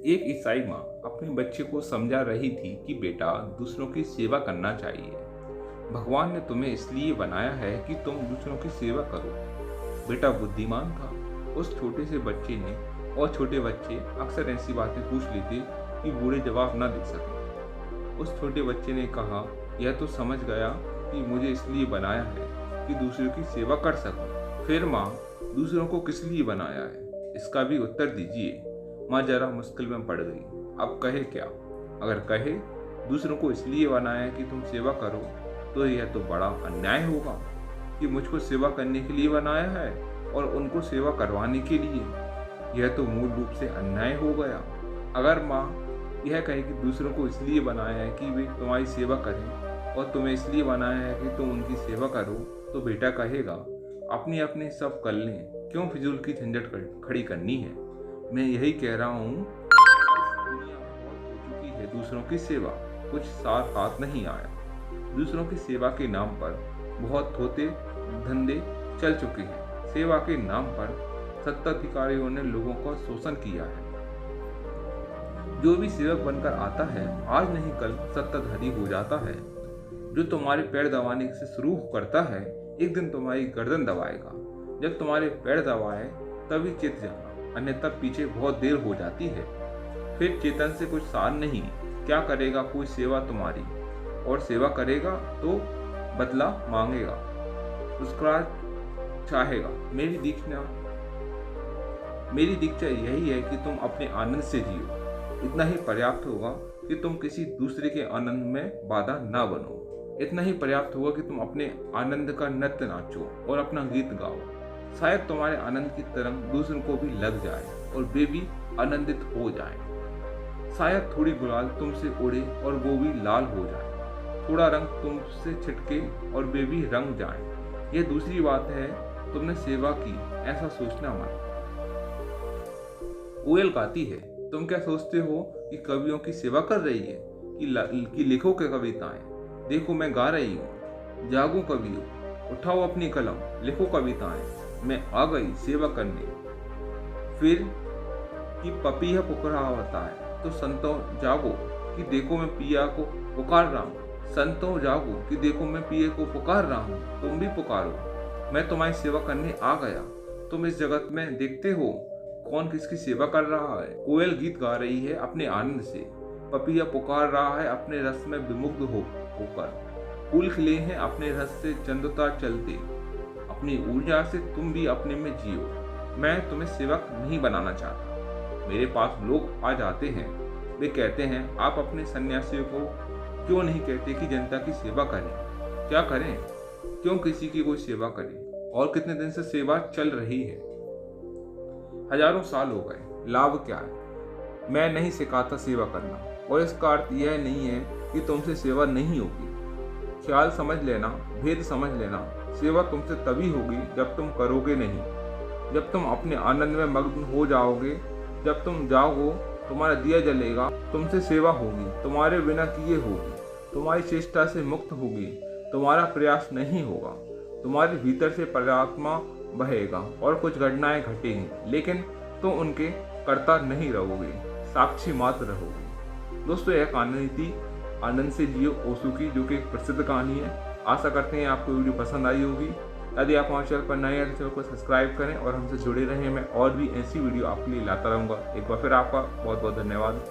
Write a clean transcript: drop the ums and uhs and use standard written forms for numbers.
एक ईसाई माँ अपने बच्चे को समझा रही थी कि बेटा, दूसरों की सेवा करना चाहिए। भगवान ने तुम्हें इसलिए बनाया है कि तुम दूसरों की सेवा करो। बेटा बुद्धिमान था। उस छोटे से बच्चे ने, और छोटे बच्चे अक्सर ऐसी बातें पूछ लेते कि बूढ़े जवाब न दे सके। उस छोटे बच्चे ने कहा, यह तो समझ गया कि मुझे इसलिए बनाया है कि दूसरों की सेवा कर सकूं। फिर माँ, दूसरों को किस लिए बनाया है, इसका भी उत्तर दीजिए। माँ जरा मुश्किल में पड़ गई। अब कहे क्या? अगर कहे दूसरों को इसलिए बनाया है कि तुम सेवा करो, तो यह तो बड़ा अन्याय होगा कि मुझको सेवा करने के लिए बनाया है और उनको सेवा करवाने के लिए। यह तो मूल रूप से अन्याय हो गया। अगर माँ यह कहे कि दूसरों को इसलिए बनाया है कि वे तुम्हारी सेवा करें और तुम्हें इसलिए बनाया है कि तुम उनकी सेवा करो, तो बेटा कहेगा, अपनी अपनी सब कर लें, क्यों फिजूल की झंझट खड़ी करनी है। मैं यही कह रहा हूँ, दुनिया बहुत हो चुकी है दूसरों की सेवा, कुछ साथ हाथ नहीं आया। दूसरों की सेवा के नाम पर बहुत थोते धंधे चल चुके हैं। सेवा के नाम पर सत्ताधिकारियों ने लोगों का शोषण किया है। जो भी सेवक बनकर आता है, आज नहीं कल सत्ताधारी हो जाता है। जो तुम्हारे पैर दबाने से शुरू करता है, एक दिन तुम्हारी गर्दन दबाएगा। जब तुम्हारे पैर दबाए तभी चेत जाना, अन्यथा पीछे बहुत देर हो जाती है। फिर चेतन से कुछ सार नहीं। क्या करेगा कोई सेवा तुम्हारी, और सेवा करेगा तो बदला मांगेगा, उसका चाहेगा। मेरी दीक्षा यही है कि तुम अपने आनंद से जियो। इतना ही पर्याप्त होगा कि तुम किसी दूसरे के आनंद में बाधा ना बनो। इतना ही पर्याप्त होगा कि तुम अपने आनंद का नृत्य नाचो और अपना गीत गाओ। शायद तुम्हारे आनंद की तरंग दूसरों को भी लग जाए और वे भी आनंदित हो जाएं। शायद थोड़ी गुलाल तुमसे उड़े और वो भी लाल हो जाए। थोड़ा रंग तुमसे छिटके और वे भी रंग जाएं। यह दूसरी बात है, तुमने सेवा की, ऐसा सोचना मत। कोयल गाती है, तुम क्या सोचते हो कि कवियों की सेवा कर रही है कि लिखो के कविताएं। देखो मैं गा रही हूँ। जागो कवियों, उठाओ अपनी कलम, लिखो कविताएं। मैं आ गई सेवा करने। फिर कि पपीहा पुकारा है, तो संतों जागो कि देखो मैं पिया को पुकार रहा हूँ। संतों जागो कि देखो मैं पिए को पुकार रहा हूँ। तुम भी पुकारो, मैं तुम्हारी सेवा करने आ गया। तुम इस जगत में देखते हो कौन किसकी सेवा कर रहा है। कोयल गीत गा रही है अपने आनंद से। पपीहा पुकार रहा है अपने रस में विमुग्ध होकर। फूल खिले हैं अपने रस से चंद्रता चलते। अपनी ऊर्जा से तुम भी अपने में जियो। मैं तुम्हें सेवक नहीं बनाना चाहता। मेरे पास लोग आ जाते हैं, वे कहते हैं, आप अपने सन्यासियों को क्यों नहीं कहते कि जनता की सेवा करें। क्या करें? क्यों किसी की कोई सेवा करें? और कितने दिन से सेवा चल रही है? हजारों साल हो गए। लाभ क्या है? मैं नहीं सिखाता सेवा करना, और इसका अर्थ यह नहीं है कि तुमसे सेवा नहीं होगी। ख्याल समझ लेना, भेद समझ लेना। सेवा तुमसे तभी होगी जब तुम करोगे नहीं, जब तुम अपने आनंद में मग्न हो जाओगे। जब तुम जाओगे, तुम्हारा दिया जलेगा, तुमसे सेवा होगी, तुम्हारे बिना किए होगी, तुम्हारी चेष्टा से मुक्त होगी, तुम्हारा प्रयास नहीं होगा। तुम्हारे भीतर से परमात्मा बहेगा और कुछ घटनाएं घटेंगी, लेकिन तुम उनके कर्ता नहीं रहोगे, साक्षी मात्र रहोगे। दोस्तों, यह कहानी थी आनंद से जियो ओशो की, जो कि एक प्रसिद्ध कहानी है। आशा करते हैं आपको वीडियो पसंद आई होगी। यदि आप हमारे चैनल पर नए हैं तो चैनल को सब्सक्राइब करें और हमसे जुड़े रहें। मैं और भी ऐसी वीडियो आपके लिए लाता रहूँगा। एक बार फिर आपका बहुत बहुत धन्यवाद।